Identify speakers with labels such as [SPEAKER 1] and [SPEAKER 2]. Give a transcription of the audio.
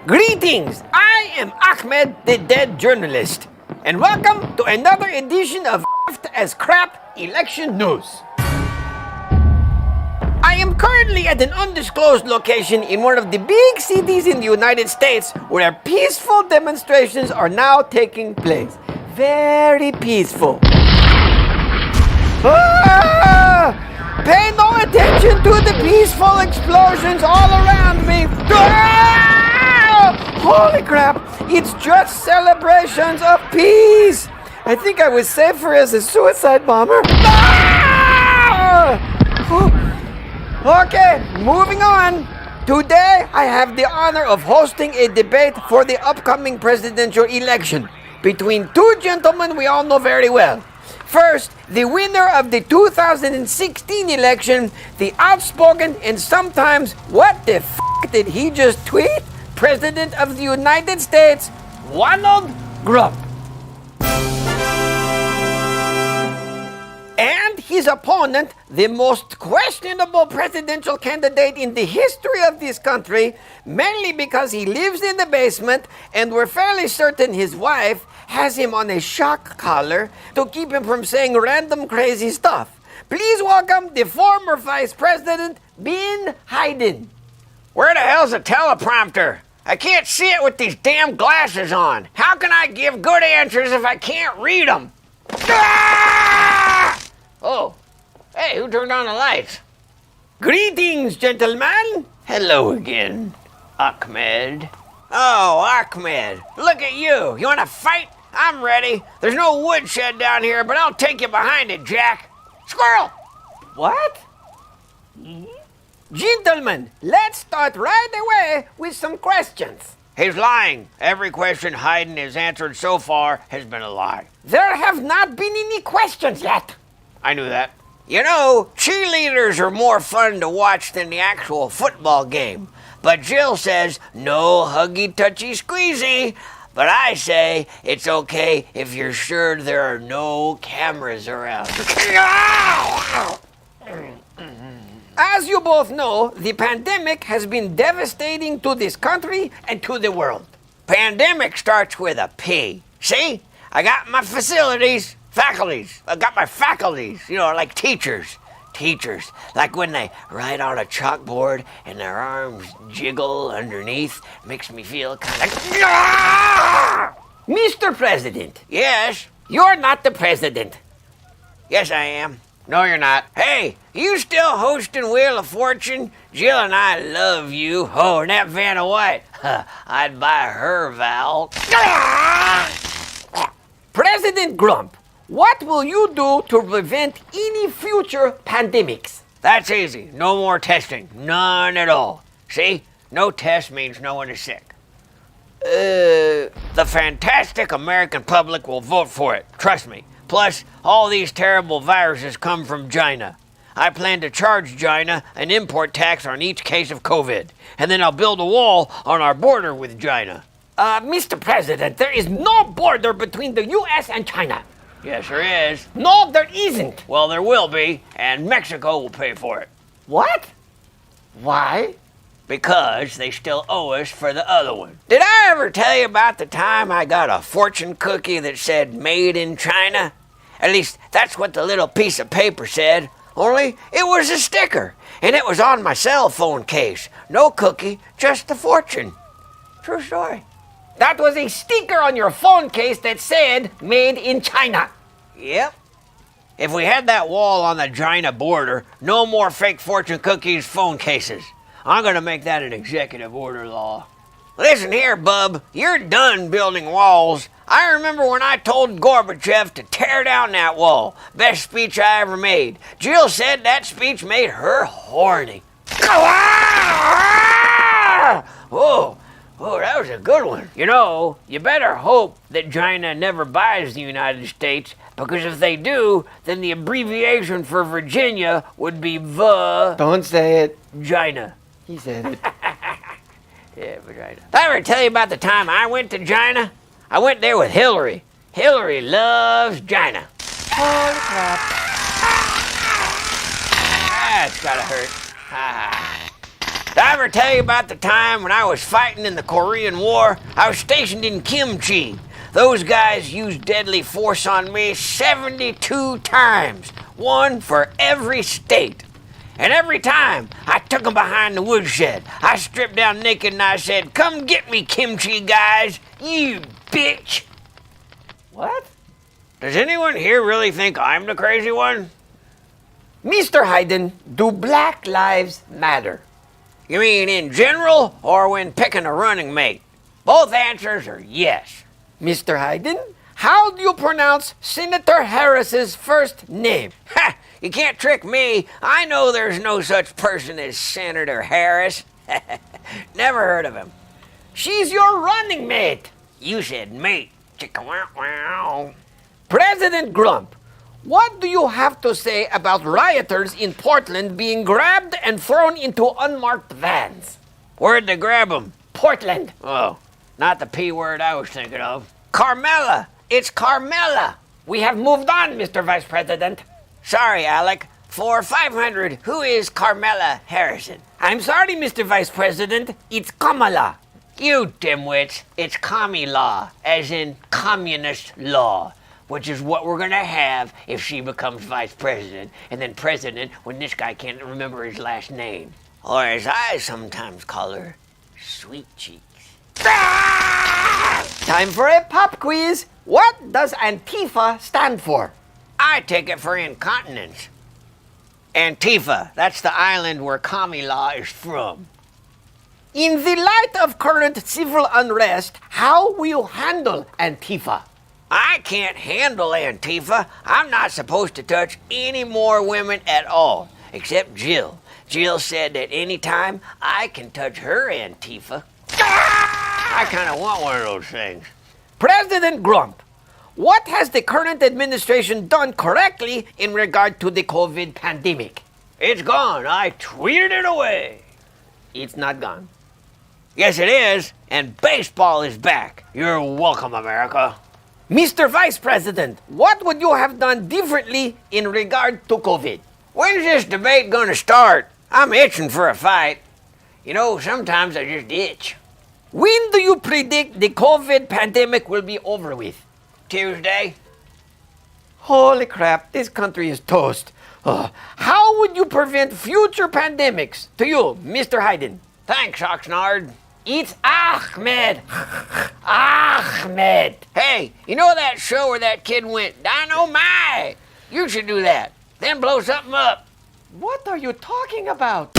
[SPEAKER 1] Greetings! I am Ahmed, the dead journalist, and welcome to another edition of as Crap Election News. I am currently at an undisclosed location in one of the big cities in the United States where peaceful demonstrations are now taking place. Very peaceful. Pay no attention to the peaceful explosions all around me. Holy crap, it's just celebrations of peace. I think I was safer as a suicide bomber. Okay, moving on. Today, I have the honor of hosting a debate for the upcoming presidential election between two gentlemen we all know very well. First, the winner of the 2016 election, the outspoken and sometimes, what the f*** did he just tweet? President of the United States, Donald Trump. And his opponent, the most questionable presidential candidate in the history of this country, mainly because he lives in the basement and we're fairly certain his wife has him on a shock collar to keep him from saying random crazy stuff. Please welcome the former Vice President, Ben Hayden.
[SPEAKER 2] Where the hell's the teleprompter? I can't see it with these damn glasses on. How can I give good answers if I can't read them? Ah! Oh, hey, who turned on the lights?
[SPEAKER 1] Greetings, gentlemen.
[SPEAKER 2] Hello again, Ahmed. Oh, Ahmed, look at you. You want to fight? I'm ready. There's no woodshed down here, but I'll take you behind it, Jack. Squirrel!
[SPEAKER 1] What? Gentlemen, let's start right away with some questions.
[SPEAKER 2] He's lying. Every question Hayden has answered so far has been a lie.
[SPEAKER 1] There have not been any questions yet.
[SPEAKER 2] I knew that. You know, cheerleaders are more fun to watch than the actual football game. But Jill says, no huggy, touchy, squeezy. But I say, it's okay if you're sure there are no cameras around.
[SPEAKER 1] As you both know, the pandemic has been devastating to this country and to the world.
[SPEAKER 2] Pandemic starts with a P. See? I got my faculties. I got my faculties, like teachers. Teachers, like when they write on a chalkboard and their arms jiggle underneath, makes me feel kind of...
[SPEAKER 1] Mr. President.
[SPEAKER 2] Yes?
[SPEAKER 1] You're not the president.
[SPEAKER 2] Yes, I am. No, you're not. Hey, you still hosting Wheel of Fortune? Jill and I love you. Oh, and that Vanna White. I'd buy her, Val.
[SPEAKER 1] President Trump, what will you do to prevent any future pandemics?
[SPEAKER 2] That's easy. No more testing. None at all. See? No test means no one is sick. The fantastic American public will vote for it. Trust me. Plus, all these terrible viruses come from China. I plan to charge China an import tax on each case of COVID, and then I'll build a wall on our border with China.
[SPEAKER 1] Mr. President, there is no border between the U.S. and China.
[SPEAKER 2] Yes, there is.
[SPEAKER 1] No, there isn't.
[SPEAKER 2] Well, there will be, and Mexico will pay for it.
[SPEAKER 1] What? Why?
[SPEAKER 2] Because they still owe us for the other one. Did I ever tell you about the time I got a fortune cookie that said made in China? At least that's what the little piece of paper said. Only it was a sticker, and it was on my cell phone case. No cookie, just the fortune. True story.
[SPEAKER 1] That was a sticker on your phone case that said made in China.
[SPEAKER 2] Yep. If we had that wall on the China border, no more fake fortune cookies phone cases. I'm going to make that an executive order law. Listen here, bub. You're done building walls. I remember when I told Gorbachev to tear down that wall. Best speech I ever made. Jill said that speech made her horny. Whoa. Oh, that was a good one. You better hope that China never buys the United States, because if they do, then the abbreviation for Virginia would be
[SPEAKER 1] Don't say it.
[SPEAKER 2] China.
[SPEAKER 1] He said it.
[SPEAKER 2] Yeah, vagina. Did I ever tell you about the time I went to China? I went there with Hillary. Hillary loves China.
[SPEAKER 1] Holy crap.
[SPEAKER 2] That's gotta hurt. Did I ever tell you about the time when I was fighting in the Korean War? I was stationed in Kimchi. Those guys used deadly force on me 72 times, one for every state. And every time I took them behind the woodshed, I stripped down naked and I said, "Come get me, Kimchi guys, you bitch."
[SPEAKER 1] What?
[SPEAKER 2] Does anyone here really think I'm the crazy one?
[SPEAKER 1] Mr. Hayden, do Black Lives Matter?
[SPEAKER 2] You mean in general or when picking a running mate? Both answers are yes.
[SPEAKER 1] Mr. Hayden, how do you pronounce Senator Harris's first name?
[SPEAKER 2] Ha! You can't trick me. I know there's no such person as Senator Harris. Never heard of him.
[SPEAKER 1] She's your running mate.
[SPEAKER 2] You said mate. Chicka wow wow.
[SPEAKER 1] President Grump, what do you have to say about rioters in Portland being grabbed and thrown into unmarked vans?
[SPEAKER 2] Where'd they grab him?
[SPEAKER 1] Portland.
[SPEAKER 2] Oh, not the P word I was thinking of. Carmela! It's Carmela!
[SPEAKER 1] We have moved on, Mr. Vice President.
[SPEAKER 2] Sorry, Alec. For 500, who is Carmela Harrison?
[SPEAKER 1] I'm sorry, Mr. Vice President. It's Kamala.
[SPEAKER 2] You dimwits, it's commie law, as in communist law, which is what we're gonna have if she becomes vice president, and then president when this guy can't remember his last name. Or as I sometimes call her, Sweet Cheeks.
[SPEAKER 1] Time for a pop quiz. What does Antifa stand for?
[SPEAKER 2] I take it for incontinence. Antifa, that's the island where commie law is from.
[SPEAKER 1] In the light of current civil unrest, how will you handle Antifa?
[SPEAKER 2] I can't handle Antifa. I'm not supposed to touch any more women at all, except Jill. Jill said that anytime I can touch her Antifa. I kind of want one of those things.
[SPEAKER 1] President Grump, what has the current administration done correctly in regard to the COVID pandemic?
[SPEAKER 2] It's gone. I tweeted it away.
[SPEAKER 1] It's not gone.
[SPEAKER 2] Yes, it is, and baseball is back. You're welcome, America.
[SPEAKER 1] Mr. Vice President, what would you have done differently in regard to COVID?
[SPEAKER 2] When's this debate gonna start? I'm itching for a fight. You know, sometimes I just itch.
[SPEAKER 1] When do you predict the COVID pandemic will be over with?
[SPEAKER 2] Tuesday?
[SPEAKER 1] Holy crap, this country is toast. How would you prevent future pandemics? To you, Mr. Hayden.
[SPEAKER 2] Thanks, Oxnard.
[SPEAKER 1] It's Ahmed. Ahmed.
[SPEAKER 2] Hey, you know that show where that kid went, "Dynamite"? You should do that. Then blow something up.
[SPEAKER 1] What are you talking about?